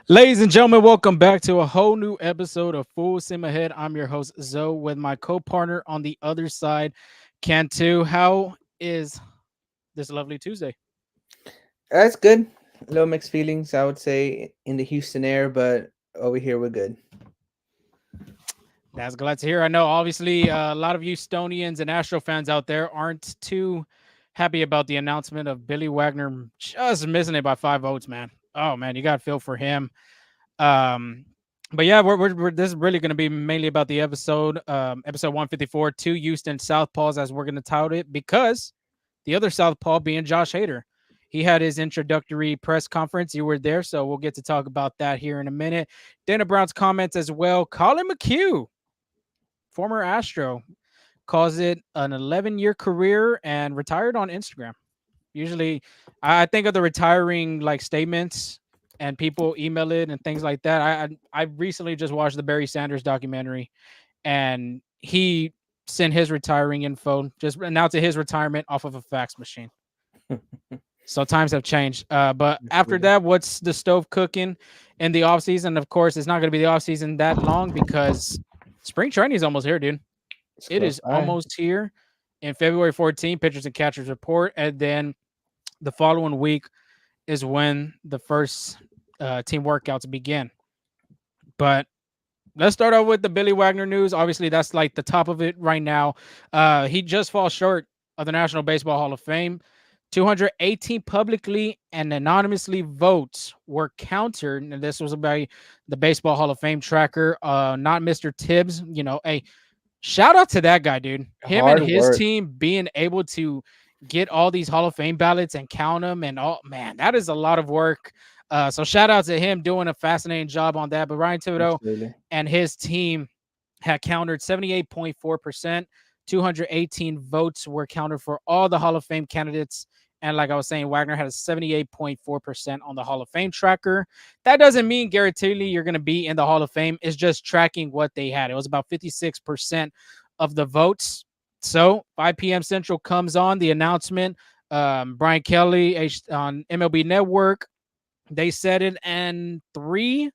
Ladies and gentlemen, welcome back to a whole new episode of Full Sim Ahead. I'm your host, Zoe, with my co partner on the other side, Cantu. How is this lovely Tuesday? That's good. Low mixed feelings, I would say, in the Houston air, but over here we're good. That's glad to hear. I know, obviously, a lot of Houstonians and Astro fans out there aren't too happy about the announcement of Billy Wagner just missing it by 5 votes, man. Oh, man, you got to feel for him. Um, but yeah, this is really going to be mainly about the episode 154, two Houston Southpaws, as we're going to tout it, because the other Southpaw being Josh Hader. He had his introductory press conference. You were there, so we'll get to talk about that here in a minute. Dana Brown's comments as well. Colin McHugh, former Astro, calls it an 11-year career and retired on Instagram. Usually, I think of the retiring like statements and people email it and things like that. I recently just watched the Barry Sanders documentary, and he sent his retiring info, just announcing his retirement off of a fax machine. So times have changed. But after Absolutely. that, what's the stove cooking in the offseason? Of course, it's not going to be the offseason that long because spring training is almost here, dude. It's It close is by. almost here in February 14th, pitchers and catchers report. And then the following week is when the first team workouts begin. But let's start off with the Billy Wagner news. Obviously, that's like the top of it right now. He just falls short of the National Baseball Hall of Fame. 218 publicly and anonymously votes were countered. And this was by the Baseball Hall of Fame tracker, not Mr. Tibbs. Hey, shout out to that guy, dude. Him and Hard his work. team being able to get all these Hall of Fame ballots and count them and all, man, that is a lot of work. So shout out to him doing a fascinating job on that. But Ryan Thibodeau Absolutely. and his team had countered 78.4%. 218 votes were counted for all the Hall of Fame candidates. And like I was saying, Wagner had a 78.4% on the Hall of Fame tracker. That doesn't mean guaranteedly you're going to be in the Hall of Fame. It's just tracking what they had. It was about 56% of the votes. So 5 p.m. Central comes on the announcement. Brian Kelly on MLB Network, they said it, and three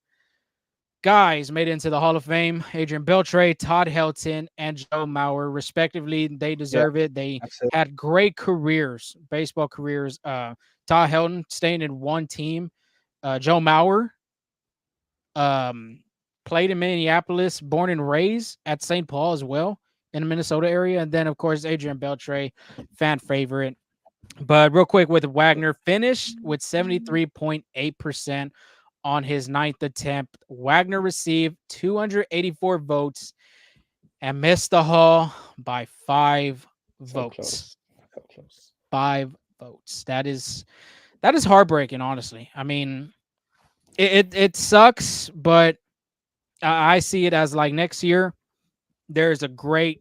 guys made it into the Hall of Fame: Adrian Beltre, Todd Helton, and Joe Mauer, respectively. They Yeah, deserve it. They absolutely. had great careers, baseball careers. Todd Helton staying in one team. Joe Mauer um, played in Minneapolis, born and raised at St. Paul as well in the Minnesota area. And then, of course, Adrian Beltre, fan favorite. But real quick with Wagner, finished with 73.8% on his ninth attempt. Wagner received 284 votes and missed the Hall by five So votes. close. So close. 5 votes. That is heartbreaking, honestly. I mean, it sucks, but I see it as like next year there's a great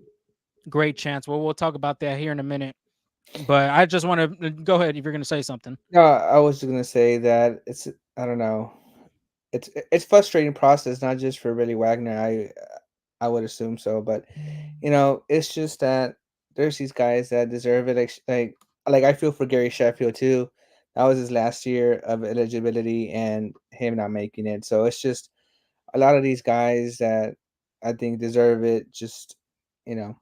chance. Well, we'll talk about that here in a minute. But I just want to go ahead if you're going to say something. No, I was just gonna say that I don't know. It's frustrating process, not just for Billy Wagner. I would assume so, but it's just that there's these guys that deserve it. Like I feel for Gary Sheffield too. That was his last year of eligibility and him not making it. So it's just a lot of these guys that I think deserve it. You know,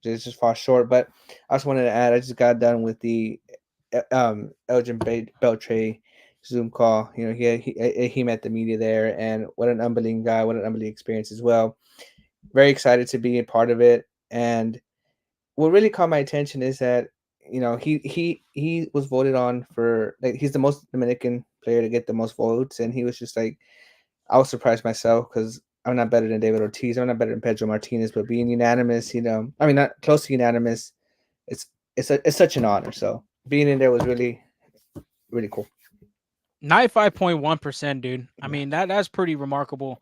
just fall short. But I just wanted to add. I just got done with the Elgin Beltre Zoom call. He met the media there, and what an unbelievable guy! What an unbelievable experience as well. Very excited to be a part of it. And what really caught my attention is that he was voted on for, like, he's the most Dominican player to get the most votes, and he was just like, I was surprised myself because I'm not better than David Ortiz, I'm not better than Pedro Martinez, but being unanimous, I mean, not close to unanimous, it's it's such an honor. So being in there was really really cool. 95.1%, dude. I Yeah, mean, that's pretty remarkable.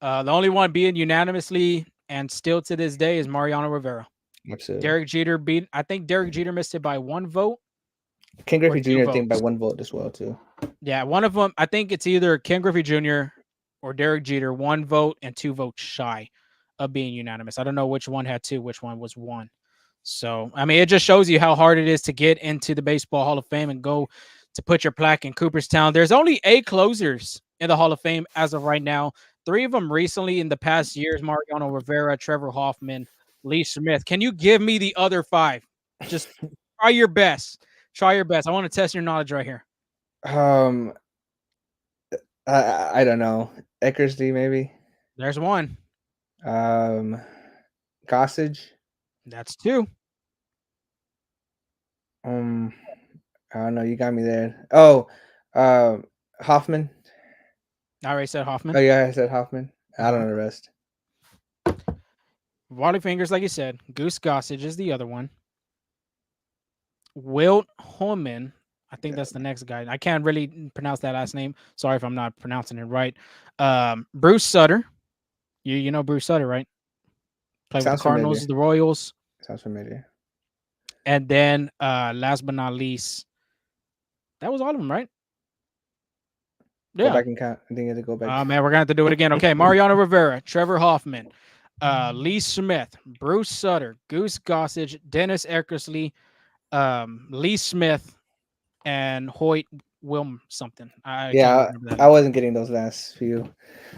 The only one being unanimously and still to this day is Mariano Rivera. absolutely. Derek Jeter beat, I think Derek Jeter missed it by 1 vote Ken or Griffey two Jr. I think by votes. one vote as well too. Yeah, one of them, I think it's either Ken Griffey Jr. or Derek Jeter, 1 vote and 2 votes shy of being unanimous. I don't know which one had two, which one was one. So, I mean, it just shows you how hard it is to get into the Baseball Hall of Fame and go to put your plaque in Cooperstown. There's only 8 closers in the Hall of Fame as of right now. 3 of them recently in the past years: Mariano Rivera, Trevor Hoffman, Lee Smith. Can you give me the other 5? Just try your best. Try your best. I want to test your knowledge right here. Um, I don't know. Eckersley, maybe. There's 1. Um, Gossage. That's 2. Um, I don't know. You got me there. Oh, Hoffman. I already said Oh Hoffman. yeah, I said Hoffman. I don't Mhm. know the rest. Wally Fingers, like you said. Goose Gossage is the other one. Wilt Holman. I think that's the next guy. I can't really pronounce that last name. Sorry if I'm not pronouncing it right. Bruce Sutter. You know Bruce Sutter, right? Played with the Sounds Cardinals, familiar. the Royals. Sounds familiar. And then last but not least, that was all of them, right? Go Yeah. back and count. I think you have to go back. Man, we're gonna have to do it again. Okay, Mariano Rivera, Trevor Hoffman, Lee Smith, Bruce Sutter, Goose Gossage, Dennis Eckersley, Lee Smith, and Hoyt Wilm something. I can't Yeah, remember that I name. wasn't getting those last few.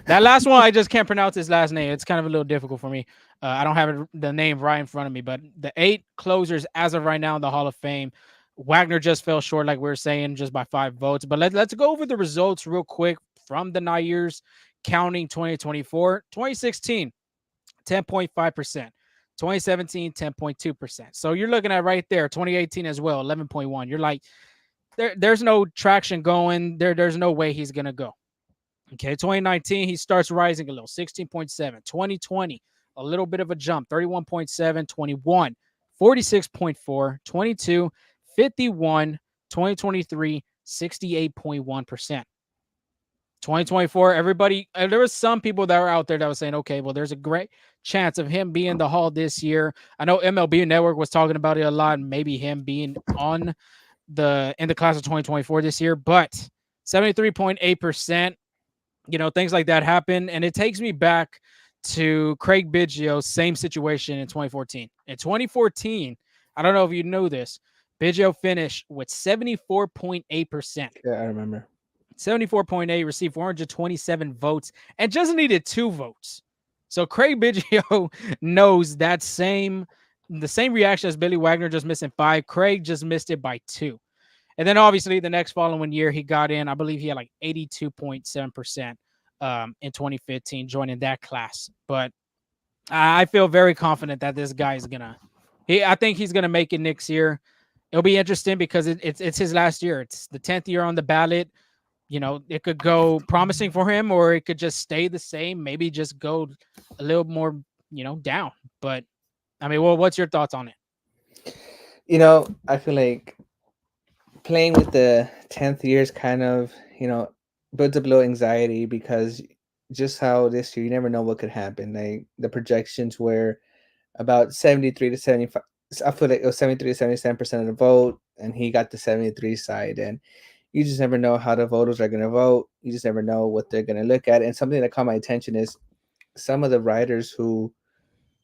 That last one, I just can't pronounce his last name. It's kind of a little difficult for me. I don't have the name right in front of me, but the 8 closers as of right now in the Hall of Fame, Wagner just fell short, like we were saying, just by 5 votes. But let's go over the results real quick from the Nyers counting 2024. 2016, 10.5%. 2017, 10.2%. So you're looking at right there, 2018 as well, 11.1. You're like, there's no traction going. There's no way he's gonna go. Okay, 2019, he starts rising a little, 16.7. 2020, a little bit of a jump, 31.7. 21, 46.4. 22, 51. 2023, 68.1%. 2024, everybody, there was some people that were out there that was saying, okay, well, there's a great chance of him being the Hall this year. I know MLB Network was talking about it a lot, maybe him being on in the class of 2024 this year, but 73.8%. Things like that happen. And it takes me back to Craig Biggio's same situation in 2014. In 2014, I don't know if you know this, Biggio finished with 74.8%. Yeah, I remember. 74.8, received 427 votes, and just needed 2 votes. So Craig Biggio knows the same reaction as Billy Wagner, just missing 5. Craig just missed it by 2. And then obviously the next following year he got in, I believe he had like 82.7% in 2015, joining that class. But I feel very confident that this guy is I think he's gonna make it next year. It'll be interesting because it's his last year. It's the 10th year on the ballot. It could go promising for him, or it could just stay the same. Maybe just go a little more, down. But I mean, well, what's your thoughts on it? I feel like playing with the 10th year is kind of, builds up a little anxiety because just how this year, you never know what could happen. Like the projections were about 73 to 75. I feel like it was 73 to 77% of the vote, and he got the 73 side. And you just never know how the voters are going to vote. You just never know what they're going to look at. And something that caught my attention is some of the writers who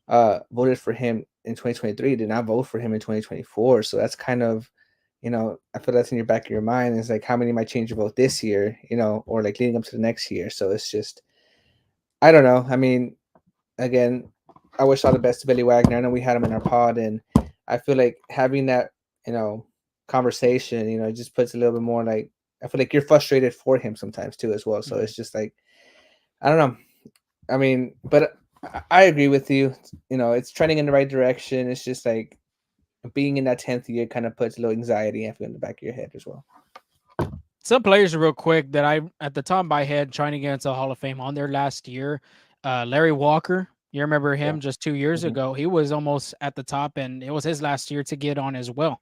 voted for him in 2023 did not vote for him in 2024. So that's kind of, I feel that's in your back of your mind. Is like, how many might change your vote this year, or like leading up to the next year. So it's just, I don't know. I mean, again, I wish all the best to Billy Wagner. I know we had him in our pod, and I feel like having that, conversation, it just puts a little bit more like, I feel like you're frustrated for him sometimes too as well. So it's just like, I don't know. I mean, but I agree with you. It's trending in the right direction. It's just like being in that 10th year kind of puts a little anxiety, I feel, in the back of your head as well. Some players real quick that I, at the top of my head, trying to get into the Hall of Fame on their last year. Larry Walker, you remember him Yeah. just 2 years ago. He was almost at the top, and it was his last year to get on as well.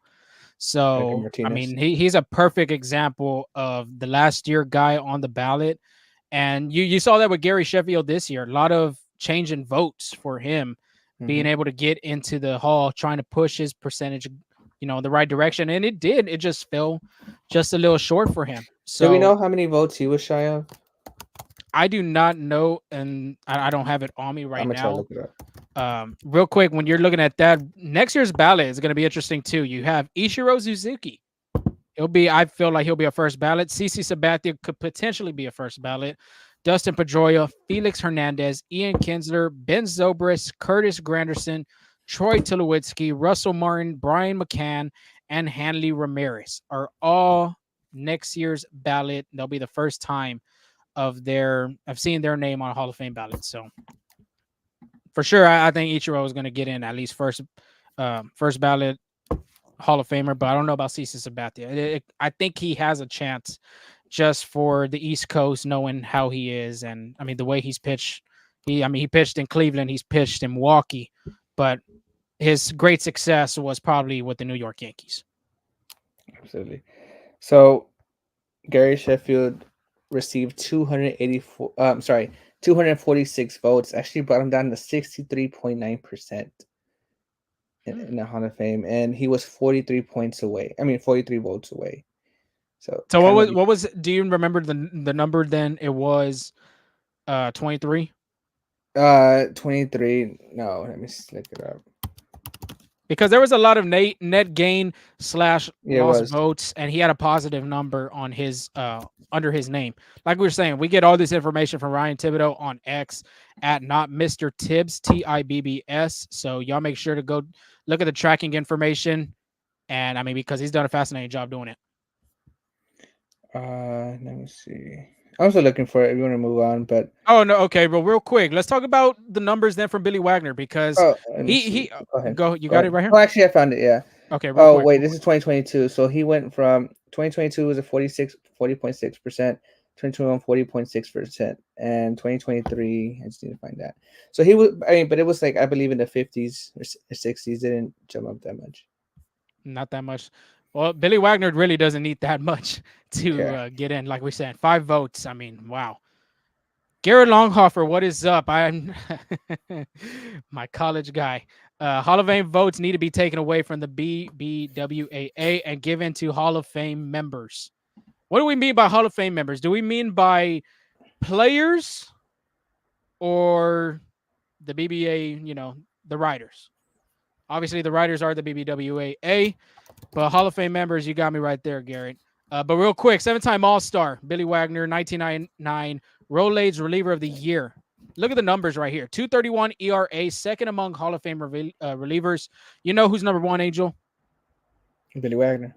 So, I Martinez. mean, he's a perfect example of the last year guy on the ballot. And you saw that with Gary Sheffield this year. A lot of change in votes for him being able to get into the Hall, trying to push his percentage, the right direction. And it did. It just fell just a little short for him. Do we So know how many votes he was shy of? I do not know, and I don't have it on me right I'm gonna try to now. look it up. Real quick, when you're looking at that, next year's ballot is going to be interesting too. You have Ichiro Suzuki. I feel like he'll be a first ballot. CC Sabathia could potentially be a first ballot. Dustin Pedroia, Felix Hernandez, Ian Kinsler, Ben Zobrist, Curtis Granderson, Troy Tulowitzki, Russell Martin, Brian McCann, and Hanley Ramirez are all next year's ballot. They'll be the first time of seeing their name on a Hall of Fame ballot. So for sure, I think Ichiro is going to get in at least first ballot Hall of Famer, but I don't know about CC Sabathia. I think he has a chance just for the East Coast, knowing how he is, and I mean the way he's pitched. He pitched in Cleveland, he's pitched in Milwaukee, but his great success was probably with the New York Yankees. Absolutely. So Gary Sheffield received 246 votes. Actually brought him down to 63.9% in the Hall of Fame, and he was 43 points away. 43 votes away. So what was? Do you remember the number? Then it was 23. 23. No, let me look it up. Because there was a lot of net gain / lost was. votes, and he had a positive number on his under his name. Like we were saying, we get all this information from Ryan Thibodeau on X at not Mr. Tibbs, TIBBS. So y'all make sure to go look at the tracking information, and I mean because he's done a fascinating job doing it. Let me see. I'm also looking for it if you want to move on, but oh no, okay, well, real quick, let's talk about the numbers then from Billy Wagner because he go you got it right here. Oh, actually, I found it. Yeah. Okay. Quick, wait, this is 2022. So he went from 2022 was a 40.6%, 2021 40.6%, and 2023. I just need to find that. So he was. But it was like I believe in the 50s or 60s. Didn't jump up that much. Not that much. Well, Billy Wagner really doesn't need that much to get in. Like we said, 5 votes. I mean, wow. Garrett Longhofer, what is up? I'm my college guy. Hall of Fame votes need to be taken away from the BBWAA and given to Hall of Fame members. What do we mean by Hall of Fame members? Do we mean by players or the BBA, the writers? Obviously, the writers are the BBWAA. But Hall of Fame members, you got me right there, Garrett. But real quick, 7-time All-Star, Billy Wagner, 1999, Rolaids Reliever of the Year. Look at the numbers right here. 2.31 ERA, second among Hall of Fame relievers. You know who's number 1, Angel? Billy Wagner.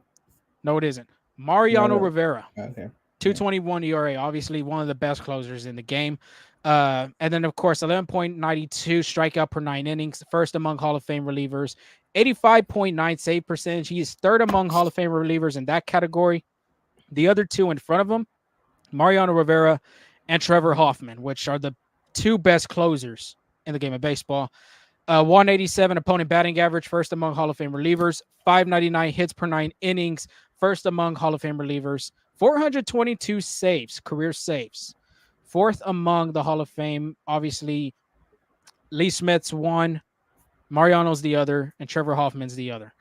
No, it isn't. Mariano Rivera. Okay. 2.21 ERA, obviously one of the best closers in the game. And then, of course, 11.92 strikeout per 9 innings, first among Hall of Fame relievers. 85.9 save percentage. He is third among Hall of Fame relievers in that category. The other two in front of him, Mariano Rivera and Trevor Hoffman, which are the 2 best closers in the game of baseball. 187 opponent batting average, first among Hall of Fame relievers. 599 hits per 9 innings, first among Hall of Fame relievers. 422 saves, career saves. Fourth among the Hall of Fame, obviously, Lee Smith's 1, Mariano's the other, and Trevor Hoffman's the other.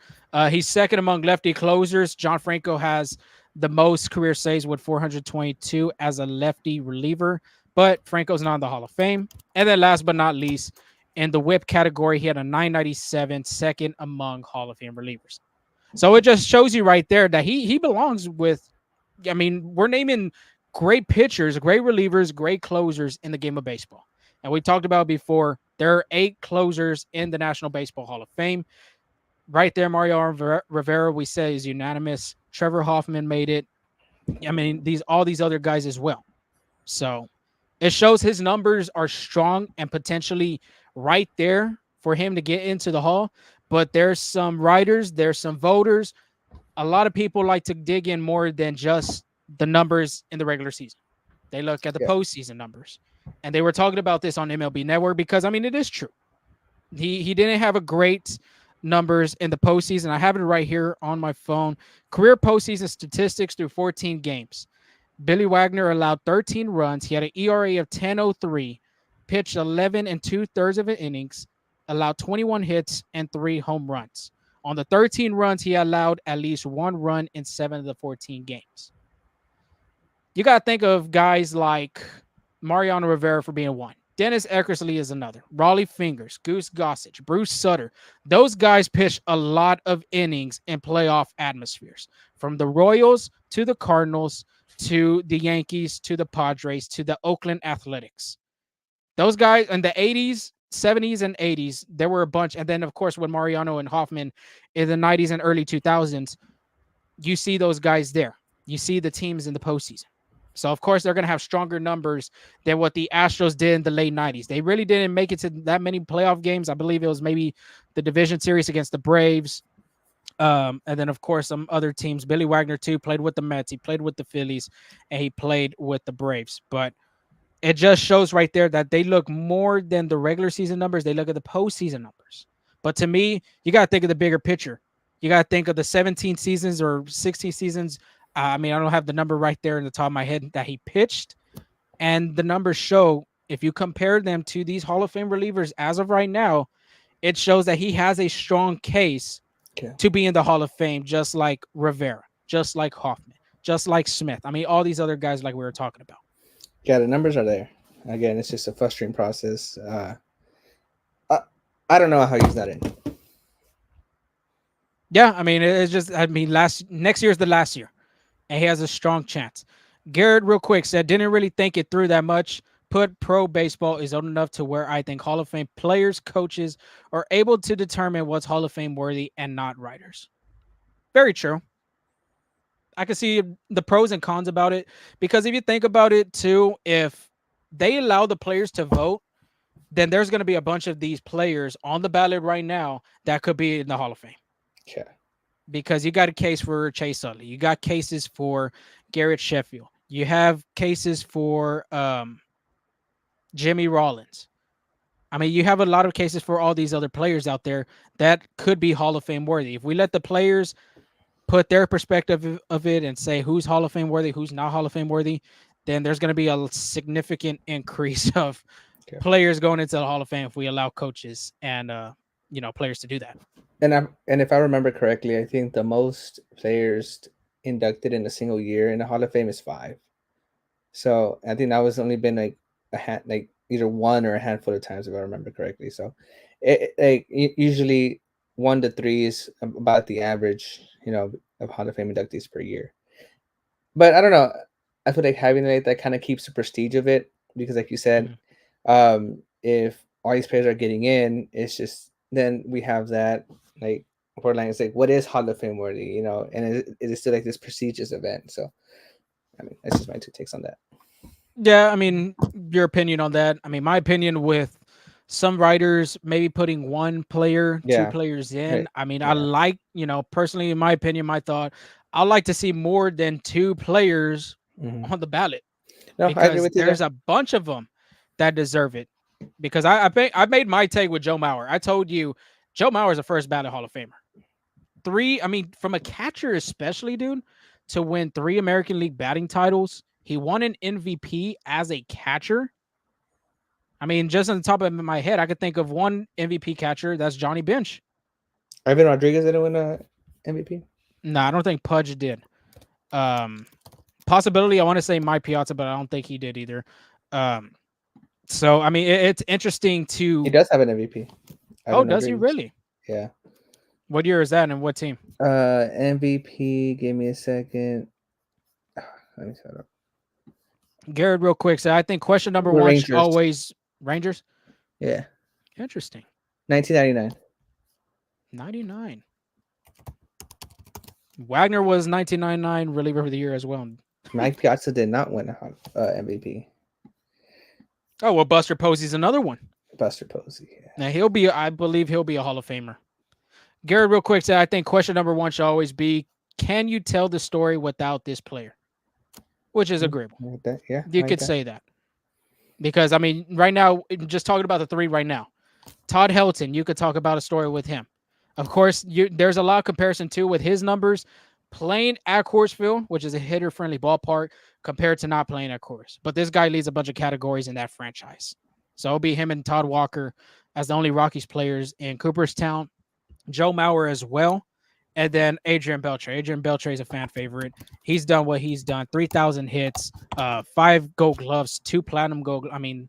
He's second among lefty closers. John Franco has the most career saves with 422 as a lefty reliever, but Franco's not in the Hall of Fame. And then last but not least, in the whip category, he had a 997, second among Hall of Fame relievers. So it just shows you right there that he belongs with, I mean, we're naming great pitchers, great relievers, great closers in the game of baseball. And we talked about before, there are 8 closers in the National Baseball Hall of Fame. Right there, Mariano Rivera, we say, is unanimous. Trevor Hoffman made it. I mean, all these other guys as well. So it shows his numbers are strong and potentially right there for him to get into the Hall. But there's some writers, there's some voters. A lot of people like to dig in more than just the numbers in the regular season. They look at the postseason numbers. And they were talking about this on MLB Network because, I mean, it is true. He didn't have a great numbers in the postseason. I have it right here on my phone. Career postseason statistics through 14 games. Billy Wagner allowed 13 runs. He had an ERA of 10.03, pitched 11 2/3 of an innings, allowed 21 hits and 3 home runs. On the 13 runs, he allowed at least 1 run in 7 of the 14 games. You got to think of guys like Mariano Rivera for being 1. Dennis Eckersley is another. Raleigh Fingers, Goose Gossage, Bruce Sutter. Those guys pitch a lot of innings in playoff atmospheres, from the Royals to the Cardinals to the Yankees to the Padres to the Oakland Athletics. Those guys in the 80s, 70s, and 80s, there were a bunch. And then, of course, with Mariano and Hoffman in the 90s and early 2000s, you see those guys there. You see the teams in the postseason. So, of course, they're going to have stronger numbers than what the Astros did in the late 90s. They really didn't make it to that many playoff games. I believe it was maybe the division series against the Braves. And then, of course, some other teams. Billy Wagner, too, played with the Mets. He played with the Phillies, and he played with the Braves. But it just shows right there that they look more than the regular season numbers. They look at the postseason numbers. But to me, you got to think of the bigger picture. You got to think of the 17 seasons or 16 seasons. I mean, I don't have the number right there in the top of my head that he pitched. And the numbers show, if you compare them to these Hall of Fame relievers as of right now, it shows that he has a strong case to be in the Hall of Fame, just like Rivera, just like Hoffman, just like Smith. I mean, all these other guys like we were talking about. Yeah, the numbers are there. Again, it's just a frustrating process. I don't know how he's not in. Yeah, I mean, it's just, I mean, next year's the last year, and he has a strong chance. Garrett, real quick, said, didn't really think it through that much. Put pro baseball is old enough to where I think Hall of Fame players, coaches are able to determine what's Hall of Fame worthy and not writers. Very true. I can see the pros and cons about it, because if you think about it too, if they allow the players to vote, then there's going to be a bunch of these players on the ballot right now that could be in the Hall of Fame. Yeah. Because you got a case for Chase Utley. You got cases for Garrett Sheffield. You have cases for Jimmy Rollins. I mean, you have a lot of cases for all these other players out there that could be Hall of Fame worthy. If we let the players put their perspective of it and say who's Hall of Fame worthy, who's not Hall of Fame worthy, then there's going to be a significant increase of players going into the Hall of Fame if we allow coaches and players to do that. And if I remember correctly, I think the most players inducted in a single year in the Hall of Fame is 5. So I think that was only been like either one or a handful of times, if I remember correctly. So usually 1 to 3 is about the average, of Hall of Fame inductees per year. But I don't know. I feel like having that kind of keeps the prestige of it, because, like you said, if all these players are getting in, it's just then we have that like borderline. It's like, what is Hall of Fame worthy, and it is still like this prestigious event. So, I mean, that's just my 2 takes on that. Yeah, I mean, your opinion on that. I mean, my opinion with some writers maybe putting 1 player, 2 players in. Right. I mean, I like, personally, in my opinion, my thought, I like to see more than 2 players on the ballot. No, because I agree with you there's a bunch of them that deserve it. Because I made my take with Joe Mauer. I told you, Joe Mauer is a first ballot Hall of Famer. 3, I mean, from a catcher especially, dude, to win 3 American League batting titles. He won an MVP as a catcher. I mean, just on the top of my head, I could think of 1 MVP catcher. That's Johnny Bench. Ivan Rodriguez didn't win an MVP? No, I don't think Pudge did. Possibility, I want to say Mike Piazza, but I don't think he did either. So, I mean, it's interesting to... He does have an MVP. Ivan does Rodriguez. He really? Yeah. What year is that and what team? MVP, give me a second. Let me set up. Garrett, real quick. So I think question number 1 should always... Rangers? Yeah. Interesting. 1999. 99. Wagner was 1999 reliever of the year as well. Mike Piazza did not win an MVP. Oh, well, Buster Posey's another one. Buster Posey, yeah. Now, I believe he'll be a Hall of Famer. Garrett, real quick, so I think question number 1 should always be, can you tell the story without this player? Which is agreeable. Yeah. You could say that. Because, I mean, right now, just talking about the 3 right now. Todd Helton, you could talk about a story with him. Of course, there's a lot of comparison, too, with his numbers playing at Coors Field, which is a hitter-friendly ballpark, compared to not playing at Coors. But this guy leads a bunch of categories in that franchise. So it'll be him and Todd Walker as the only Rockies players in Cooperstown. Joe Mauer as well. And then Adrian Beltre. Adrian Beltre is a fan favorite. He's done what he's done. 3,000 hits, 5 Gold Gloves, 2 Platinum Gold. I mean,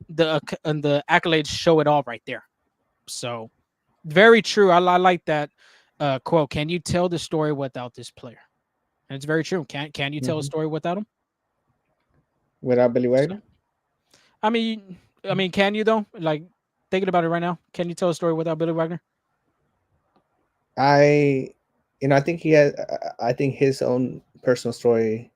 and the accolades show it all right there. So very true. I like that quote. Can you tell the story without this player? And it's very true. Can you tell a Hmm. story without him? Without Billy So Wagner, I mean, can you though? Like thinking about it right now, can you tell a story without Billy Wagner? I, I think he has. I think his own personal story,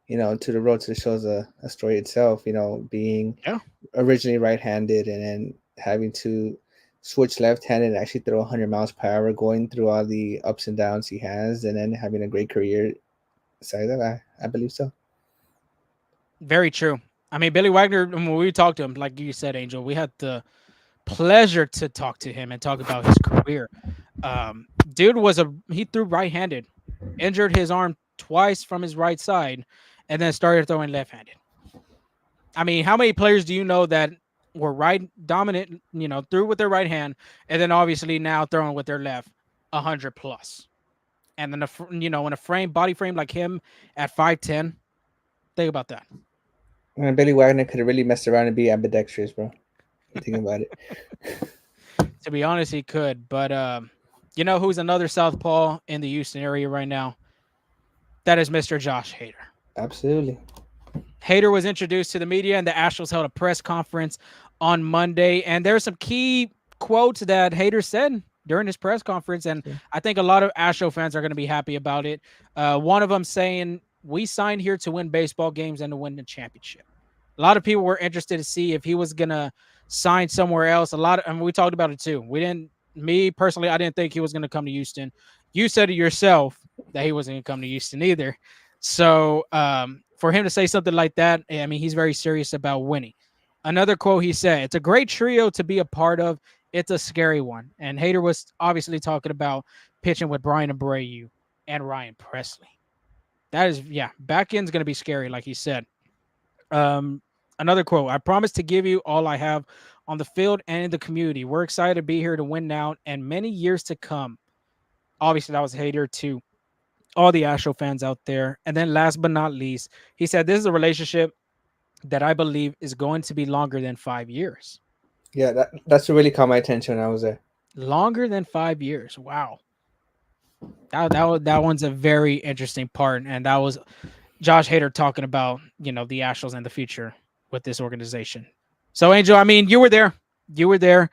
to the road to the show is a story itself. Being Yeah, originally right-handed and then having to switch left-handed and actually throw 100 miles per hour, going through all the ups and downs he has, and then having a great career. Say that I believe so. very true. I mean, Billy Wagner. When we talked to him, like you said, Angel, we had the pleasure to talk to him and talk about his career. Dude he threw right-handed, injured his arm twice from his right side, and then started throwing left-handed. I mean, how many players do you know that were right dominant, threw with their right hand, and then obviously now throwing with their left, 100 plus, and then in a body frame like him at 5'10", think about that. And Billy Wagner could have really messed around and be ambidextrous, bro. You think about it. To be honest, he could, but you know who's another southpaw in the Houston area right now? That is Mr. Josh Hader. Absolutely. Hader was introduced to the media, and the Astros held a press conference on Monday. And there's some key quotes that Hader said during his press conference, and Yeah. I think a lot of Astro fans are going to be happy about it. One of them saying, "We signed here to win baseball games and to win the championship." A lot of people were interested to see if he was going to sign somewhere else. And we talked about it too. We didn't. Me personally, I didn't think he was going to come to Houston. You said it yourself that he wasn't going to come to Houston either. So for him to say something like that, I mean, he's very serious about winning. Another quote he said, "It's a great trio to be a part of. It's a scary one." And Hader was obviously talking about pitching with Brian Abreu and Ryan Presley. That is, yeah, back end's going to be scary, like he said. Um, Another quote, "I promise to give you all I have on the field and in the community. We're excited to be here to win now and many years to come." Obviously, that was Hader to all the Astro fans out there. And then last but not least, he said, "This is a relationship that I believe is going to be longer than 5 years." Yeah, that's what really caught my attention when I was there. Longer than 5 years. Wow. That one's a very interesting part. And that was Josh Hader talking about, the Astros and the future with this organization. So, Angel, I mean, you were there. You were there.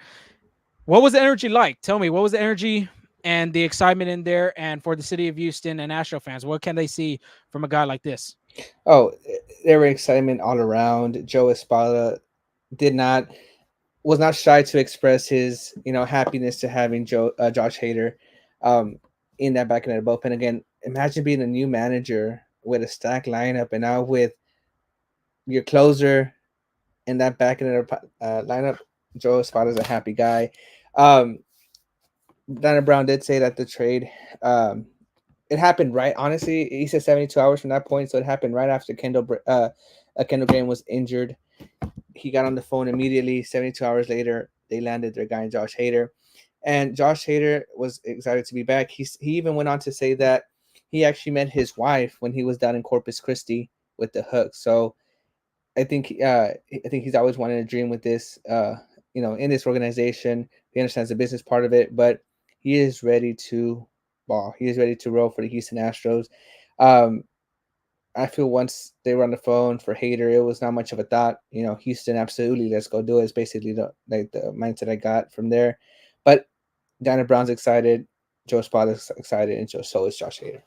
What was the energy like? Tell me, what was the energy and the excitement in there? And for the city of Houston and Astro fans, what can they see from a guy like this? Oh, there were excitement all around. Joe Espada did not was not shy to express his happiness to having Josh Hader um, in that back end of the bullpen again. Imagine being a new manager with a stacked lineup and now with your closer in that back end of the lineup. Joe Espada is a happy guy. Um, Donna Brown did say that the trade um, it happened right. Honestly, he said 72 hours from that point, so it happened right after Kendall Graham was injured. He got on the phone immediately. 72 hours later, they landed their guy, Josh Hader, and Josh Hader was excited to be back. He even went on to say that he actually met his wife when he was down in Corpus Christi with the Hook. So I think he's always wanted a dream with this. In this organization, he understands the business part of it, but he is ready to ball. He is ready to roll for the Houston Astros. Um, I feel once they were on the phone for Hader, it was not much of a thought. Houston, absolutely, let's go do it. It's basically the mindset I got from there. But Dana Brown's excited, Joe Spada's excited, and so is Josh Hader.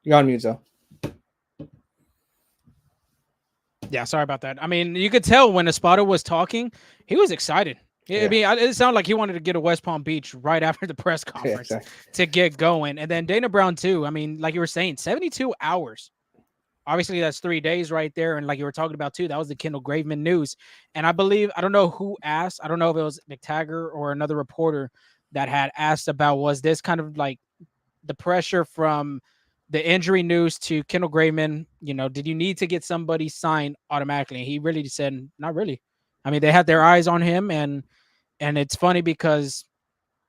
You're on mute, though. Yeah, sorry about that. I mean, you could tell when Espada was talking, he was excited. I Yeah, mean, it sounded like he wanted to get to West Palm Beach right after the press yeah, conference exactly. to get going. And then Dana Brown, too. I mean, like you were saying, 72 hours. Obviously, that's 3 days right there. And like you were talking about, too, that was the Kendall Graveman news. And I believe, I don't know who asked. I don't know if it was McTaggart or another reporter that had asked about, was this kind of like the pressure from the injury news to Kendall Graveman? Did you need to get somebody signed automatically? And he really said, not really. I mean, they had their eyes on him, and it's funny because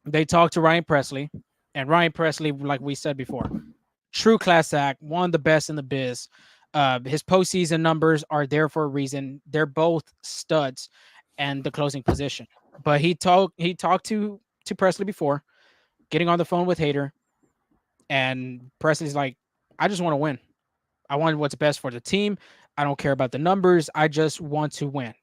they talked to Ryan Presley, and Ryan Presley, like we said before, true class act, one of the best in the biz. His postseason numbers are there for a reason. They're both studs and the closing position. But he talked to Presley before, getting on the phone with Hader, and Presley's like, I just want to win. I want what's best for the team. I don't care about the numbers. I just want to win.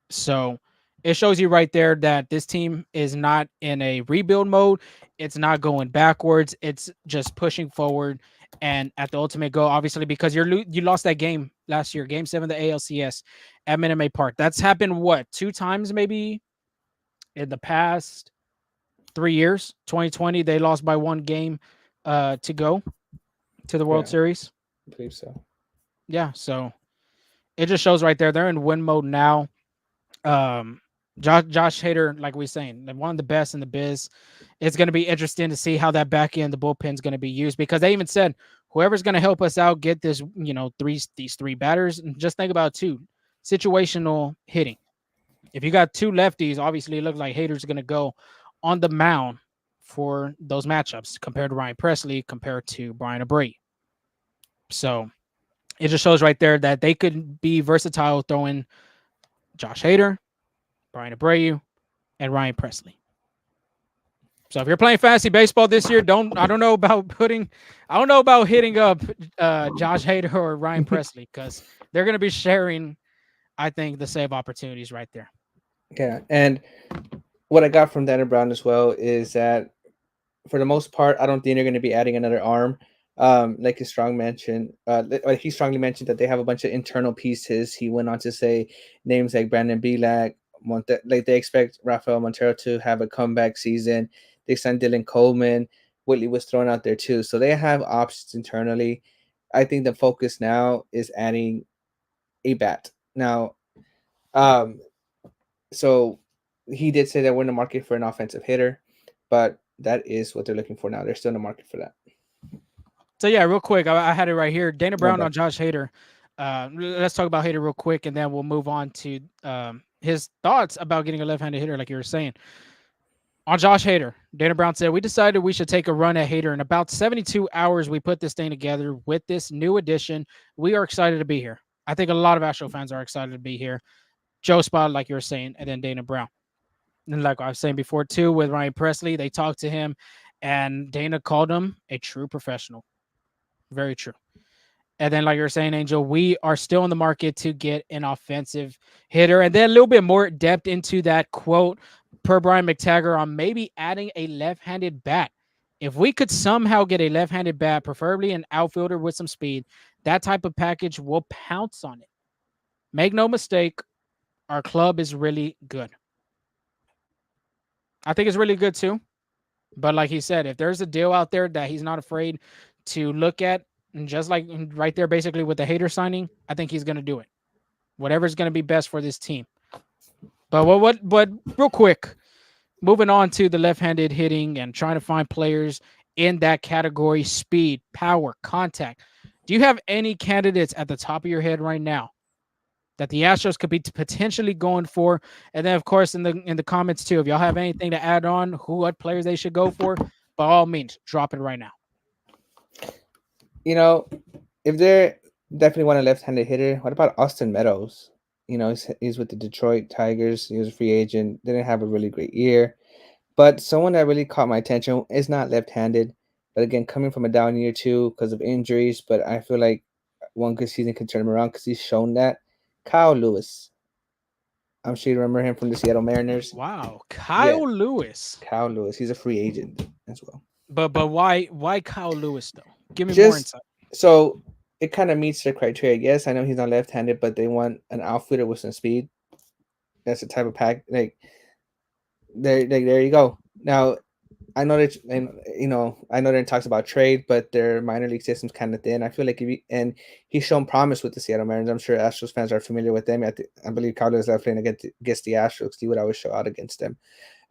So it shows you right there that this team is not in a rebuild mode. It's not going backwards. It's just pushing forward. And at the ultimate goal, obviously, because you lost that game last year, Game 7 of the ALCS at Minute Maid Park. That's happened what, 2 times maybe in the past 3 years. 2020 they lost by 1 game to go to the World Yeah, Series. I believe so. Yeah, so it just shows right there they're in win mode now. Um, Josh Hader, like we are saying, one of the best in the biz. It's going to be interesting to see how that back end, the bullpen is going to be used, because they even said whoever's going to help us out get this, these three batters. And just think about two situational hitting. If you got two lefties, obviously it looks like Hader's going to go on the mound for those matchups compared to Ryan Presley, compared to Brian Abreu. So it just shows right there that they could be versatile throwing Josh Hader, Brian Abreu, and Ryan Presley. So if you're playing fantasy baseball this year, I don't know about hitting up Josh Hader or Ryan Presley, because they're going to be sharing, I think, the save opportunities right there. Yeah, and what I got from Dana Brown as well is that for the most part, I don't think they're going to be adding another arm. Like he strongly mentioned that they have a bunch of internal pieces. He went on to say names like Brandon Belak, like they expect Rafael Montero to have a comeback season. They signed Dylan Coleman. Whitley was thrown out there too, so they have options internally. I think the focus now is adding a bat. Now, um, so he did say that we're in the market for an offensive hitter, but that is what they're looking for now. They're still in the market for that. So yeah, real quick, I had it right here. Dana Brown Okay. on Josh Hader. Let's talk about Hader real quick, and then we'll move on to his thoughts about getting a left-handed hitter, like you were saying. On Josh Hader, Dana Brown said, we decided we should take a run at Hader. In about 72 hours, we put this thing together with this new addition. We are excited to be here. I think a lot of Astro fans are excited to be here. Joe Spot, like you were saying, and then Dana Brown. And like I was saying before, too, with Ryan Presley, they talked to him, and Dana called him a true professional. Very true. And then, like you were saying, Angel, we are still in the market to get an offensive hitter. And then a little bit more depth into that quote per Brian McTaggart on maybe adding a left-handed bat. If we could somehow get a left-handed bat, preferably an outfielder with some speed, that type of package will pounce on it. Make no mistake, our club is really good. I think it's really good too. But like he said, if there's a deal out there that he's not afraid to look at, and just like right there, basically with the Hader signing, I think he's going to do it. Whatever's going to be best for this team. But real quick, moving on to the left-handed hitting and trying to find players in that category: speed, power, contact. Do you have any candidates at the top of your head right now that the Astros could be potentially going for? And then, of course, in the comments too, if y'all have anything to add on what players they should go for, by all means, drop it right now. You know, if they're definitely want a left-handed hitter, what about Austin Meadows? He's with the Detroit Tigers. He was a free agent. Didn't have a really great year. But someone that really caught my attention is not left-handed. But again, coming from a down year too because of injuries. But I feel like one good season can turn him around because he's shown that. Kyle Lewis. I'm sure you remember him from the Seattle Mariners. Wow, Yeah, Kyle Lewis. Kyle Lewis. He's a free agent as well. But why Kyle Lewis though? Give me more Just insight. so it kind of meets their criteria. Yes, I know he's not left-handed, but they want an outfielder with some speed. That's the type of pack. There you go. Now I know that, and I know that it talks about trade, but their minor league system's kind of thin. I feel like and he's shown promise with the Seattle Mariners. I'm sure Astros fans are familiar with them. I believe Carlos left playing against the Astros. He would always show out against them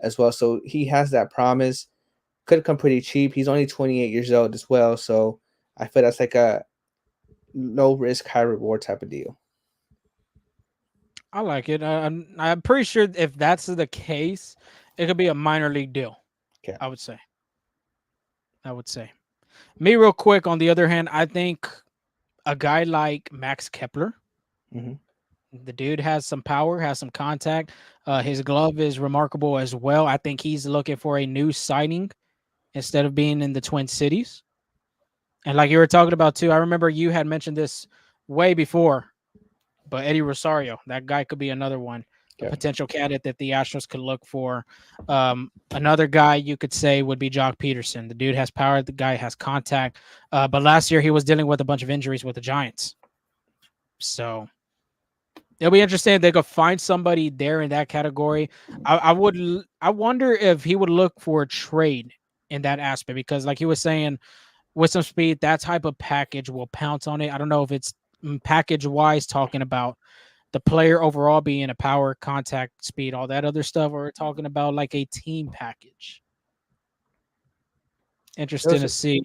as well. So he has that promise. Could come pretty cheap. He's only 28 years old as well. So I feel that's like a low risk, high reward type of deal. I like it. I'm pretty sure if that's the case, it could be a minor league deal. Okay. I would say. I would say. Me, real quick. On the other hand, I think a guy like Max Kepler. Hmm. The dude has some power, has some contact. His glove is remarkable as well. I think he's looking for a new signing instead of being in the Twin Cities. And like you were talking about too, I remember you had mentioned this way before, but Eddie Rosario, that guy could be another one, a Yeah. potential candidate that the Astros could look for. Another guy you could say would be Jock Peterson. The dude has power, the guy has contact. But last year he was dealing with a bunch of injuries with the Giants. So it'll be interesting if they could find somebody there in that category. I wonder if he would look for a trade in that aspect because, like he was saying, with some speed, that type of package will pounce on it. I don't know if it's package wise talking about the player overall being a power, contact, speed, all that other stuff, or we're talking about like a team package. It Interesting was, to see.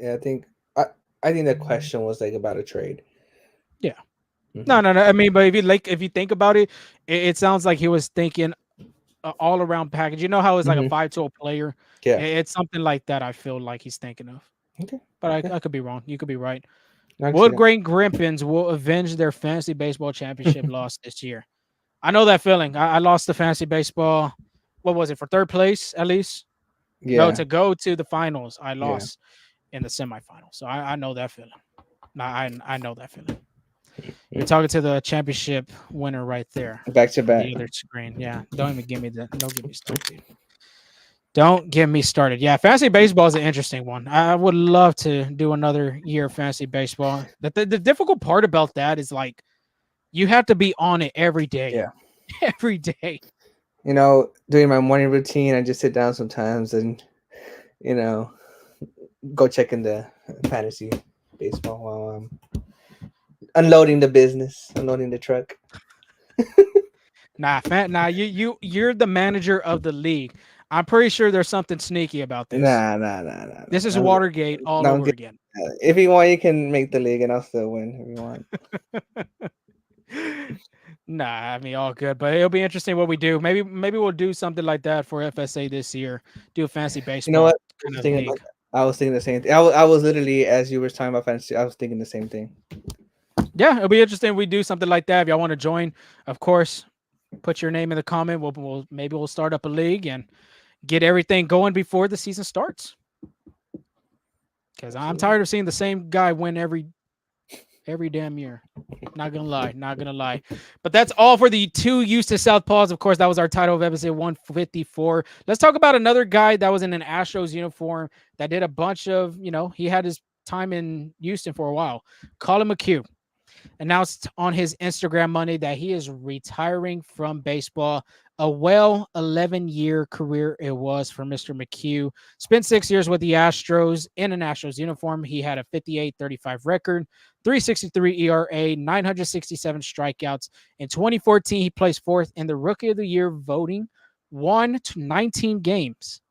I think I, I think the question was like about a trade. Yeah. Hmm. No. I mean, but if you think about it, it sounds like he was thinking all around package. You know how it's like a Hmm. 5-tool player. Yeah. It's something like that. I feel like he's thinking of, Okay. but Yeah. I could be wrong. You could be right. I can see Wood that. Grain Grimpins will avenge their fantasy baseball championship loss this year. I know that feeling. I lost the fantasy baseball. What was it for third place at least? No, Yeah. to go to the finals, I Yeah. lost in the semifinals. So I know that feeling. I know that feeling. You're talking to the championship winner right there Back to on back. the other screen. Yeah, don't even give me that. Don't get me started, dude. Don't get me started. Yeah, fantasy baseball is an interesting one. I would love to do another year of fantasy baseball. The difficult part about that is like you have to be on it every day, Yeah. every day. Doing my morning routine, I just sit down sometimes and you know go check in the fantasy baseball while I'm unloading the business, unloading the truck. Nah, you're the manager of the league. I'm pretty sure there's something sneaky about this. Nah, nah, nah, nah, This is nah. Watergate all I'm over good. again. If you want, you can make the league, and I'll still win if you want. Nah, I mean all good, but it'll be interesting what we do. Maybe we'll do something like that for FSA this year. Do a fancy You know what? baseball I was kind of thinking about league. that. I was thinking the same thing. I was literally, as you were talking about fantasy, I was thinking the same thing. Yeah, it'll be interesting. If we do something like that. If y'all want to join, of course, put your name in the comment. Maybe we'll start up a league and get everything going before the season starts. Because I'm Absolutely. tired of seeing the same guy win every damn year. Not gonna lie, not gonna lie. But that's all for the two Houston Southpaws. Of course, that was our title of episode 154. Let's talk about another guy that was in an Astros uniform that did a bunch of, he had his time in Houston for a while. Colin McHugh announced on his Instagram Monday that he is retiring from baseball. A 11-year career it was for Mr. McHugh. Spent 6 years with the Astros in an Astros uniform. He had a 58-35 record, 363 ERA, 967 strikeouts. In 2014, he placed fourth in the Rookie of the Year voting, won 19 games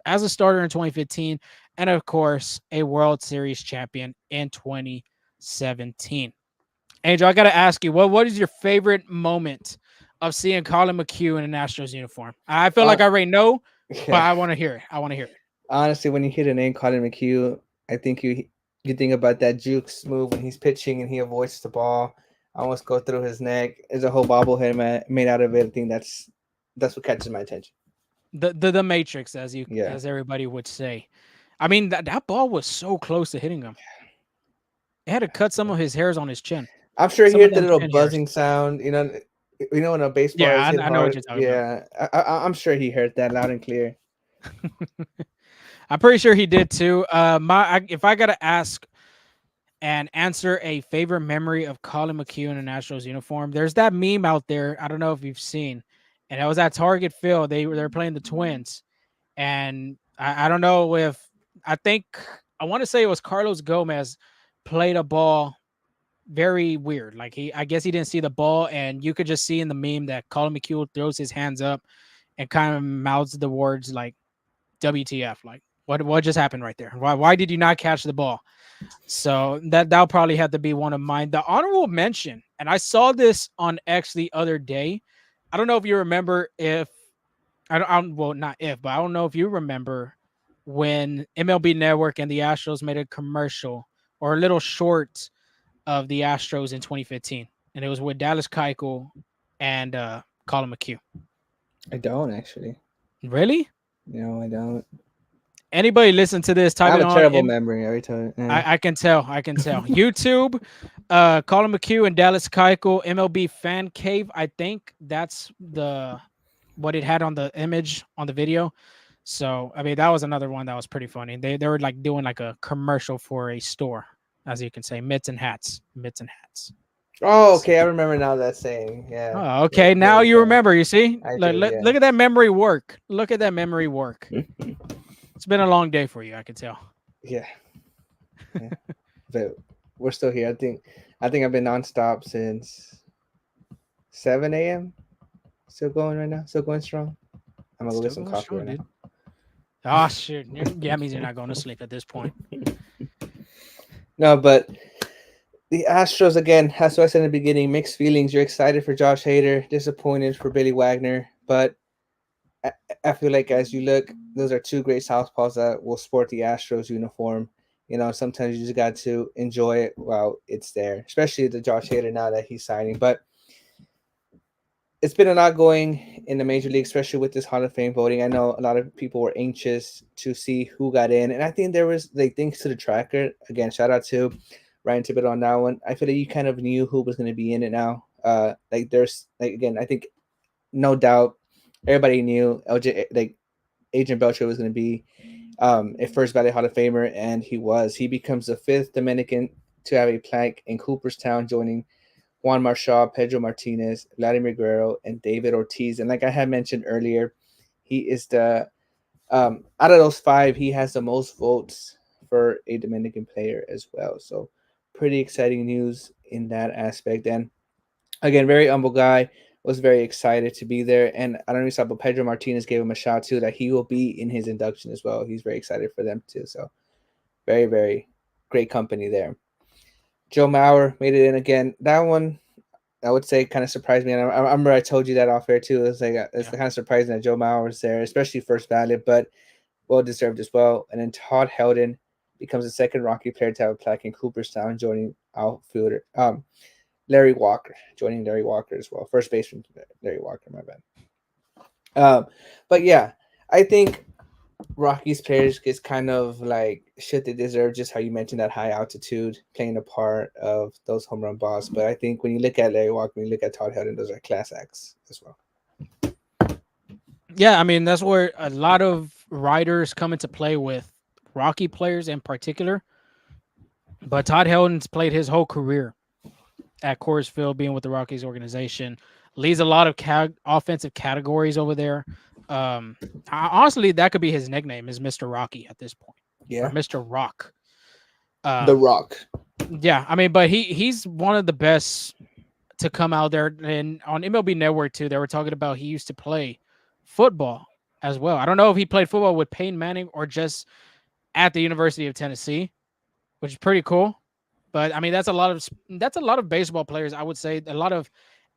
as a starter in 2015, and of course, a World Series champion in 2017. Angel, I got to ask you, what is your favorite moment of seeing Colin McHugh in an Astros uniform? I feel like Uh, I already know, but yeah. I want to hear it. I want to hear it. Honestly, when you hear the name Colin McHugh, I think you think about that jukes move when he's pitching and he avoids the ball. I almost go through his neck. There's a whole bobblehead made out of it. I think that's what catches my attention. The Matrix, Yeah. as everybody would say. I mean, that ball was so close to hitting him. It had to cut some of his hairs on his chin, I'm sure he some of heard the them little chin hairs. buzzing sound. When a baseball Yeah, is hit I know what hard. you're talking about. Yeah, I'm sure he heard that loud and clear. I'm pretty sure he did too. If I gotta ask and answer a favorite memory of Colin McHugh in an Astros uniform, there's that meme out there. I don't know if you've seen, and it was at Target Field. They're playing the Twins, and I don't know if I think I want to say it was Carlos Gomez played a ball very weird. Like I guess he didn't see the ball, and you could just see in the meme that Colin McHugh throws his hands up and kind of mouths the words like "WTF?" Like what just happened right there? Why did you not catch the ball? So that'll probably have to be one of mine. The honorable mention, and I saw this on X the other day. I don't know if you remember if well, not if, but I don't know if you remember when MLB Network and the Astros made a commercial or a little short of the Astros in 2015, and it was with Dallas Keuchel and Colin McHugh. I don't actually. Really? No, I don't. Anybody listen to this? I Type have it a on. terrible memory every time. I can tell. I can tell. YouTube, Colin McHugh and Dallas Keuchel, MLB Fan Cave. I think that's the what it had on the image on the video. So I mean, that was another one that was pretty funny. They were like doing like a commercial for a store, as you can say, mitts and hats, mitts and hats. Oh, So, okay. I remember now that saying. Yeah. oh, okay, now you remember. You see, I look, do. look, Yeah. look at that memory work. Look at that memory work. It's been a long day for you, I can tell. Yeah. Yeah. But we're still here. I think I've been nonstop since 7 a.m. Still going right now. Still going strong. I'm gonna go Still get some going coffee strong, right dude. now. Oh shit! Yeah, that means you're not going to sleep at this point. No, but the Astros again. That's what I said in the beginning. Mixed feelings. You're excited for Josh Hader, disappointed for Billy Wagner, but I, I feel like as you look, those are two great Southpaws that will sport the Astros uniform. Sometimes you just got to enjoy it while it's there, especially the Josh Hader now that he's signing. But it's been a lot going in the major league, especially with this Hall of Fame voting. I know a lot of people were anxious to see who got in, and I think there was like thanks to the tracker again. Shout out to Ryan Tibbett on that one. I feel like you kind of knew who was going to be in it now. Like there's like again, I think no doubt everybody knew LJ like Agent Belcher was going to be a first ballot Hall of Famer, and he was. He becomes the fifth Dominican to have a plaque in Cooperstown, joining Juan Marshall, Pedro Martinez, Vladimir Guerrero, and David Ortiz. And like I had mentioned earlier, he is the out of those five, he has the most votes for a Dominican player as well. So pretty exciting news in that aspect. And again, very humble guy. Was very excited to be there, and I don't know if you saw, but Pedro Martinez gave him a shout too that he will be in his induction as well. He's very excited for them too. So very, very great company there. Joe Mauer made it in again. That one I would say kind of surprised me. And I remember I told you that off air too. It's like it's kind of surprising that Joe Mauer was there, especially first ballot, but well deserved as well. And then Todd Helton becomes the second Rocky player to have a plaque in Cooperstown, joining outfielder Larry Walker, joining Larry Walker as well. First baseman Larry Walker, my bad. But yeah, I think Rockies players gets kind of like shit they deserve, just how you mentioned that high altitude playing a part of those home run balls. But I think when you look at Larry Walker, when you look at Todd Helton, those are class acts as well. Yeah, I mean that's where a lot of riders come into play with Rocky players in particular. But Todd Helton's played his whole career at Coors Field, being with the Rockies organization, leads a lot of offensive categories over there. Honestly, that could be his nickname, is Mr. Rocky at this point, or Yeah, Mr. Rock. The Rock. Yeah, I mean, but he's one of the best to come out there. And on MLB Network too, they were talking about he used to play football as well. I don't know if he played football with Peyton Manning or just at the University of Tennessee, which is pretty cool. But I mean, that's a lot of baseball players. I would say a lot of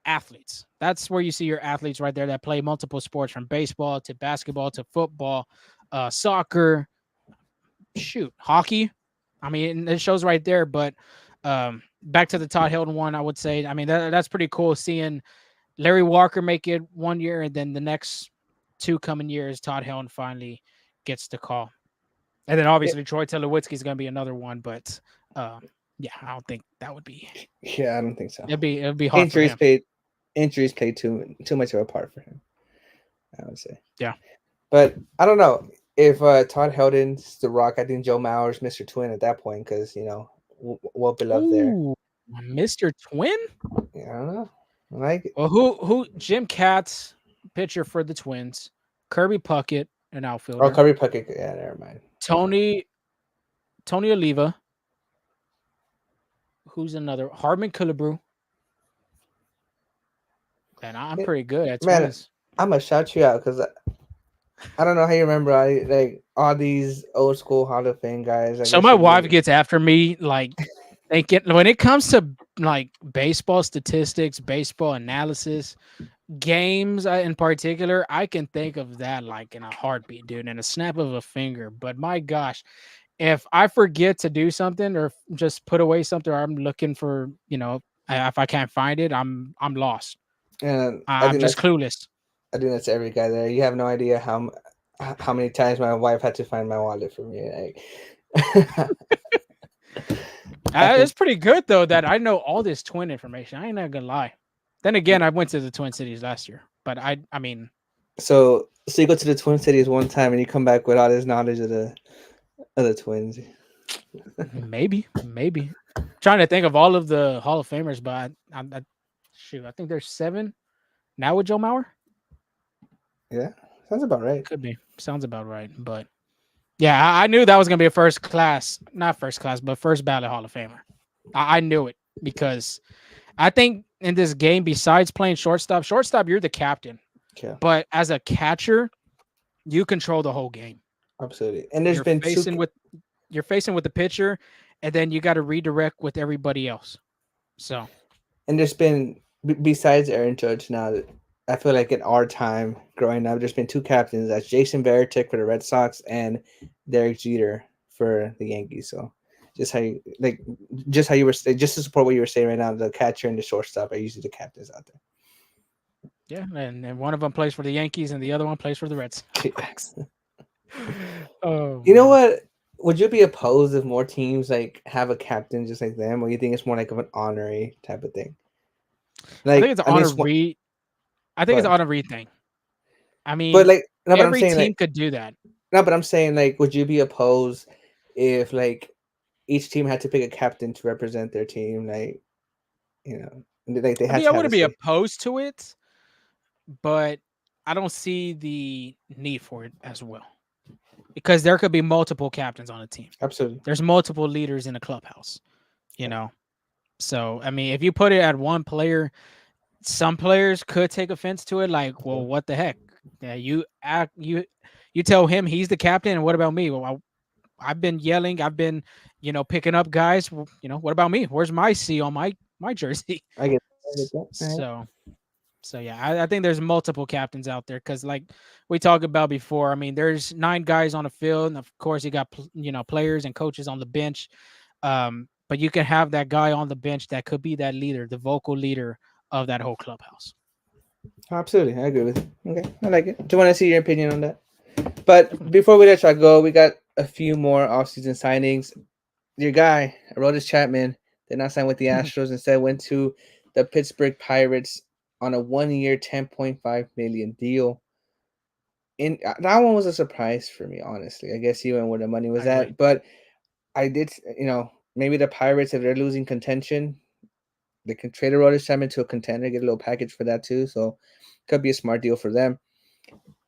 athletes. That's where you see your athletes right there that play multiple sports, from baseball to basketball to football, soccer, hockey. I mean, it shows right there. But back to the Todd Helton one, I would say, I mean, that's pretty cool seeing Larry Walker make it one year, and then the next two coming years, Todd Helton finally gets the call. And then obviously Troy Tulowitzki is going to be another one, but yeah, I don't think that would be. Yeah, I don't think so. It'd be hard for him. Injuries played too much of a part for him, I would say. Yeah, but I don't know if Todd Helton's the Rock. I think Joe Mauer's Mr. Twin at that point, because well beloved there. Mr. Twin. Yeah, I don't know. I like it. Well, who? Jim Katz, pitcher for the Twins. Kirby Puckett, an outfielder. Oh, Kirby Puckett. Yeah, never mind. Tony Oliva. Who's another? Hardman Killebrew. And I'm pretty good at Twins. I'm gonna shout you out because I don't know how you remember like all these old school Hall of Fame guys. So my wife gets after me, like when it comes to like baseball statistics, baseball analysis, games in particular, I can think of that like in a heartbeat, dude, in a snap of a finger. But my gosh, if I forget to do something or just put away something, or I'm looking for, if I can't find it, I'm lost. And I'm just clueless. I think that's every guy there. You have no idea how many times my wife had to find my wallet for me. Like, I think It's pretty good though that I know all this twin information. I ain't not gonna lie. Then again, I went to the Twin Cities last year, but I mean, so. So you go to the Twin Cities one time and you come back with all this knowledge of the Twins. maybe. Trying to think of all of the Hall of Famers, but shoot, I think there's 7 now with Joe Mauer. Yeah, sounds about right. Could be. Sounds about right. But yeah, I knew that was gonna be a first class, not first class, but first ballot Hall of Famer. I knew it because I think in this game, besides playing shortstop, you're the captain. Yeah, But as a catcher, you control the whole game. absolutely. And there's You're been two, facing with you're facing with the pitcher, and then you got to redirect with everybody else. So and there's been besides Aaron Judge now. I feel like in our time growing up, there's been two captains. That's Jason Varitek for the Red Sox and Derek Jeter for the Yankees. So just how you like, just how you were just to support what you were saying right now, the catcher and the shortstop are usually the captains out yeah, and one of them plays for the Yankees, and the other one plays for the Red there. Sox. Oh You know man. what? Would you be opposed if more teams like have a captain just like them, or you think it's more like of an honorary type of thing? I think Like, it's an I mean, it's one, honorary. I think it's an but honorary thing. I but mean, like no, but I'm every saying team like could do that. no, but I'm saying like, would you be opposed if like each team had to pick a captain to represent their team? Like, you know, like they I had mean, to I have a wouldn't be say. opposed to it, but I don't see the need for it as well because there could be multiple captains on a team. Absolutely. There's multiple leaders in a clubhouse, you Yeah. know. So I mean, if you put it at one player, some players could take offense to it. Like, well, what the heck? Yeah, you tell him he's the captain, and what about me? Well, I've been yelling, I've been, picking up guys. What about me? Where's my C on my jersey? I get, I get that. All So yeah, I think there's multiple captains out there because, like we talked about before, I mean, there's 9 guys on the field, and of course, you got players and coaches on the bench. But you can have that guy on the bench that could be that leader, the vocal leader of that whole clubhouse. Absolutely, I agree with you. Okay, I like it. Do you want to see your opinion on that? But Definitely. before we let y'all go, we got a few more offseason signings. Your guy, Aroldis Chapman, did not sign with the Astros. Instead, went to the Pittsburgh Pirates on a 1 year, $10.5 million deal. And that one was a surprise for me, honestly. I guess he went where the money I was agree. at. But I did, maybe the Pirates, if they're losing contention, they can trade Aroldis Chapman to a contender, get a little package for that too. So could be a smart deal for them.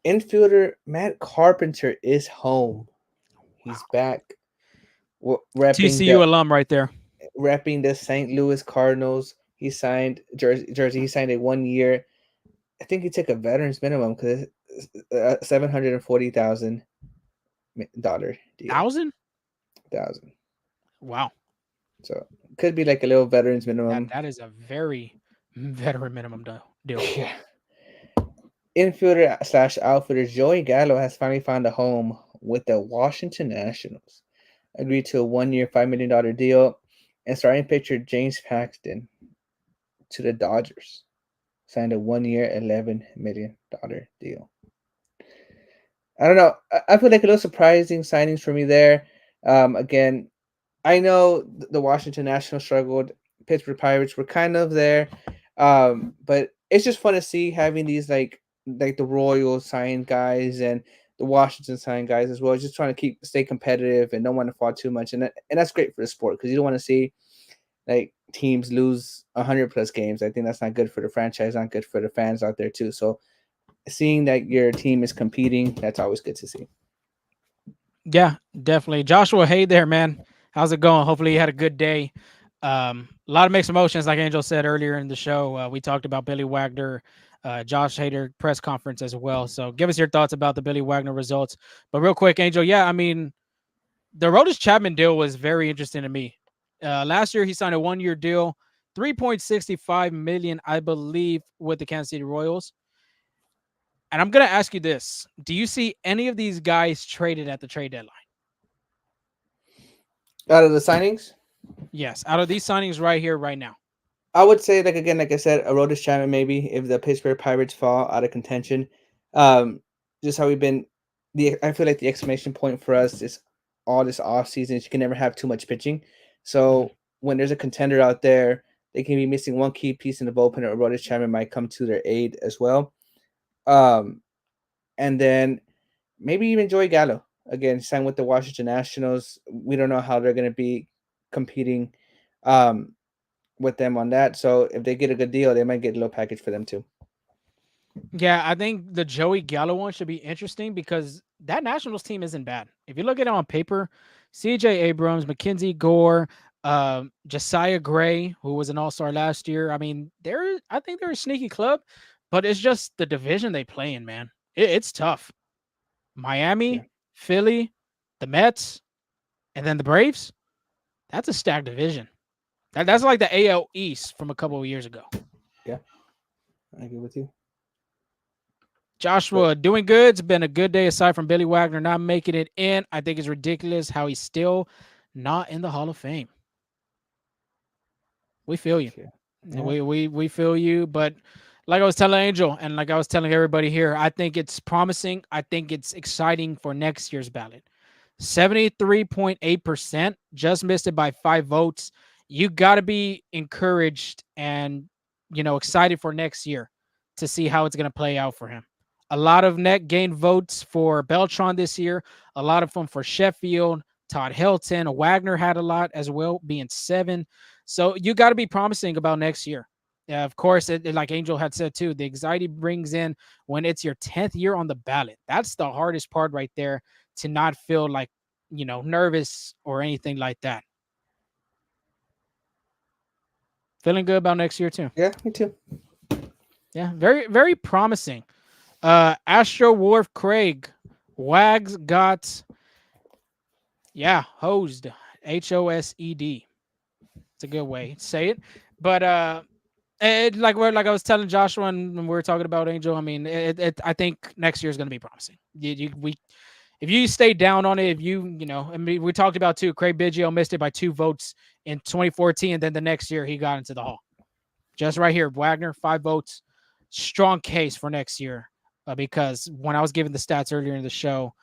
Infielder Matt Carpenter is home. He's Wow. back, repping TCU the alum right there. St. Louis Cardinals. He signed Jersey. He signed a 1 year. I think he took a veterans minimum because $740,000 deal. 1,000? 1,000. Wow. So could be like a little veterans That minimum. that is a very veteran minimum deal. Yeah. Infielder slash outfielder Joey Gallo has finally found a home with the Washington Nationals. Agreed to a 1 year, $5 million deal. And starting pitcher James Paxton to the Dodgers signed a 1 year, $11 million deal. I don't know. I feel like a little surprising signings for me there. Again, I know the Washington Nationals struggled. Pittsburgh Pirates were kind of there, but it's just fun to see having these like the Royals sign guys and the Washington sign guys as well. Just trying to stay competitive and don't want to fall too much, and that's great for the sport because you don't want to see like teams lose 100+ games. I think that's not good for the franchise, not good for the fans out there too. So seeing that your team is competing, that's always good to see. Yeah, definitely. Joshua, hey there, man. How's it going? Hopefully you had a good day. A lot of mixed emotions, like Angel said earlier in the show. We talked about Billy Wagner, Josh Hader press conference as well. So give us your thoughts about the Billy Wagner results. But real quick, Angel, yeah, I mean, the Aroldis Chapman deal was very interesting to me. Last year he signed a 1 year deal, 3.65 million, I believe, with the Kansas City Royals. And I'm gonna ask you this: do you see any of these guys traded at the trade deadline? Out of the signings, Yes, out of these signings right here, right now. I would say, like again, like I said, a Aroldis Chapman maybe if the Pittsburgh Pirates fall out of contention. Um, just how we've been. I feel like the exclamation point for us is all this off season is you can never have too much pitching. Mhm. So when there's a contender out there, they can be missing one key piece in the bullpen, or Aroldis Chapman might come to their aid as well. Um, and then maybe even Joey Gallo again, signed with the Washington Nationals. We don't know how they're going to be competing. Um, with them on that. So if they get a good deal, they might get a little package for them too. Yeah, I think the Joey Gallo one should be interesting because that Nationals team isn't bad. If you look at it on paper, CJ Abrams, Mackenzie Gore, Josiah Gray, who was an all-star last year. I mean, I think they're a sneaky club, but it's just the division they play in, man. It's tough. Yeah, Miami, Philly, the Mets, and then the Braves. That's a stacked division. That's like the AL East from a couple of years ago. yeah, I agree with you. But Joshua doing good. It's been a good day aside from Billy Wagner not making it in. I think it's ridiculous how he's still not in the Hall of Fame. We feel you. yeah, yeah, We feel you. But like I was telling Angel and like I was telling everybody here, I think it's promising. I think it's exciting for next year's ballot. 73.8%, just missed it by 5 votes. You got to be encouraged and, excited for next year to see how it's going to play out for him. A lot of net gain votes for Beltran this year, a lot of them for Sheffield, Todd Helton. Wagner had a lot as well, being 7. So you got to be promising about next year. Yeah, of course, like Angel had said too, the anxiety brings in when it's your 10th year on the ballot. That's the hardest part right there, to not feel like, nervous or anything like that. Feeling good about next year too. yeah, me too. Yeah, very, very promising. Astro Wharf Craig. Wags got, hosed. HOSED. It's a good way to say it. But like I was telling Joshua when we were talking about Angel, I mean, I think next year is going to be promising. If you stay down on it, if I mean, we talked about too, Craig Biggio missed it by 2 votes in 2014, and then the next year he got into the Hall. Just right here, Wagner, 5 votes. Strong case for next year, because when I was giving the stats earlier in the show,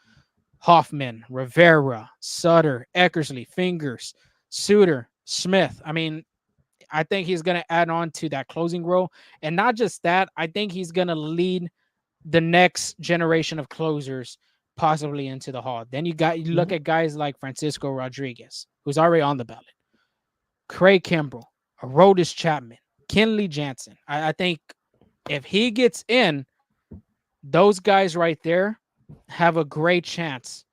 Hoffman, Rivera, Sutter, Eckersley, Fingers, Suter, Smith. I mean, I think he's going to add on to that closing role. And not just that, I think he's going to lead the next generation of closers possibly into the Hall. Then you look Mhm. at guys like Francisco Rodriguez, who's already on the ballot, Craig Kimbrell, Aroldis Chapman, Kenley Jansen. I think if he gets in, those guys right there have a great chance,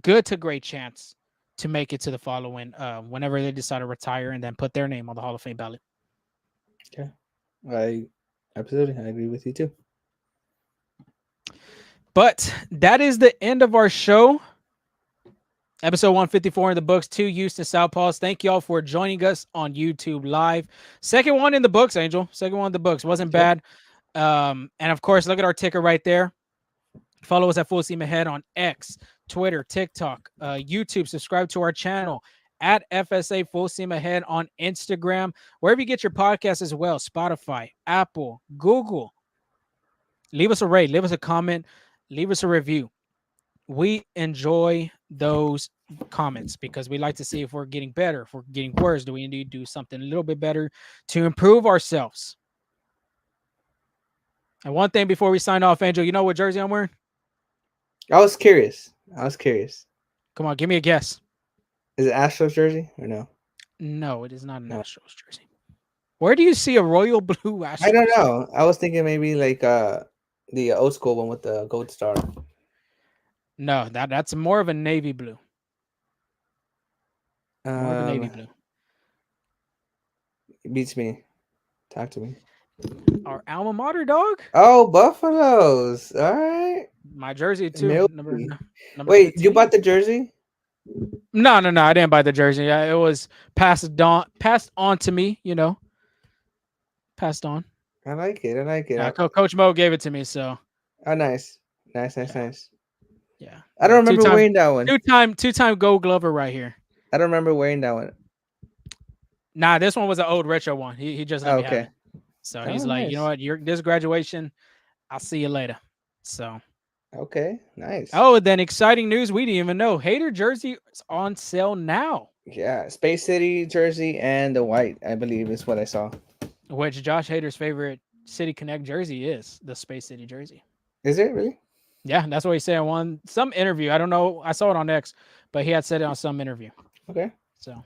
good to great chance, to make it to the following whenever they decide to retire and then put their name on the Hall of Fame ballot. Okay, I absolutely I agree with you too. But that is the end of our show. Episode 154 in the books. 2 Houston Southpaws. Thank y'all for joining us on YouTube Live. Second one in the books, Angel. Second one in the books. Wasn't Okay, bad. And of course, look at our ticker right there. Follow us at Full Steam Ahead on X, Twitter, TikTok, YouTube. Subscribe to our channel at FSA Full Steam Ahead on Instagram. Wherever you get your podcasts as well. Spotify, Apple, Google. Leave us a rate. Leave us a comment. Leave us a review. We enjoy those comments because we like to see if we're getting better, if we're getting worse. Do we need to do something a little bit better to improve ourselves? And one thing before we sign off, Angel, you know what jersey I'm wearing? I was curious. I was curious. Come on, give me a guess. Is it Astros jersey or no? No, it is not an No, Astros jersey. Where do you see a royal blue I don't Astros? know. I was thinking maybe like the old school one with the gold star. No, that's more of a navy blue. More of a navy Um, blue. it beats me. Talk to me. Our alma mater, dog. Oh, Buffaloes. All right. My jersey too. Milky. Number Wait, you 15. bought the jersey? No. I didn't buy the jersey. It was passed on to me. Passed on. I like it. I like it. Yeah, Coach Mo gave it to me. So Oh, nice. Nice, nice, yeah, nice. yeah, I don't Two remember time, wearing that one. two time Gold Glover right here. I don't remember wearing that one. Nah, this one was an old retro one. He just let Oh, me have okay. it. So Oh, he's like, you know nice. what? This graduation, I'll see you later. So Okay, nice. oh, then exciting news we didn't even know. Hater jersey is on sale now, Yeah, Space City jersey and the white, I believe, is what I saw. which Josh Hader's favorite City Connect jersey is the Space City jersey. Is it really? Yeah, that's what he said on some interview. I don't know. I saw it on X, but he had said it on some interview. Okay. So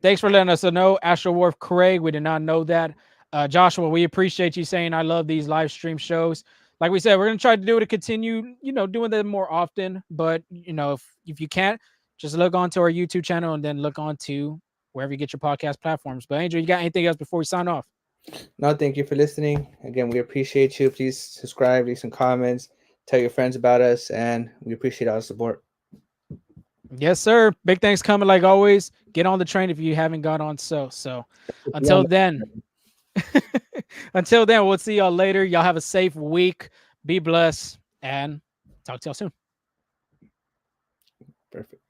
thanks for letting us know, Astro Wharf Craig. We did not know that. Joshua, we appreciate you saying I love these live stream shows. Like we said, we're gonna try to do it to continue, doing them more often. But if you can't, just look onto our YouTube channel and then look onto wherever you get your podcast platforms. But Angel, you got anything else before we sign off? No, thank you for listening. Again, we appreciate you. Please subscribe, leave some comments, tell your friends about us, and we appreciate all the support. Yes, sir. Big things coming like always. Get on the train if you haven't got on. So until then, we'll see y'all later. Y'all have a safe week. Be blessed and talk to y'all soon. Perfect.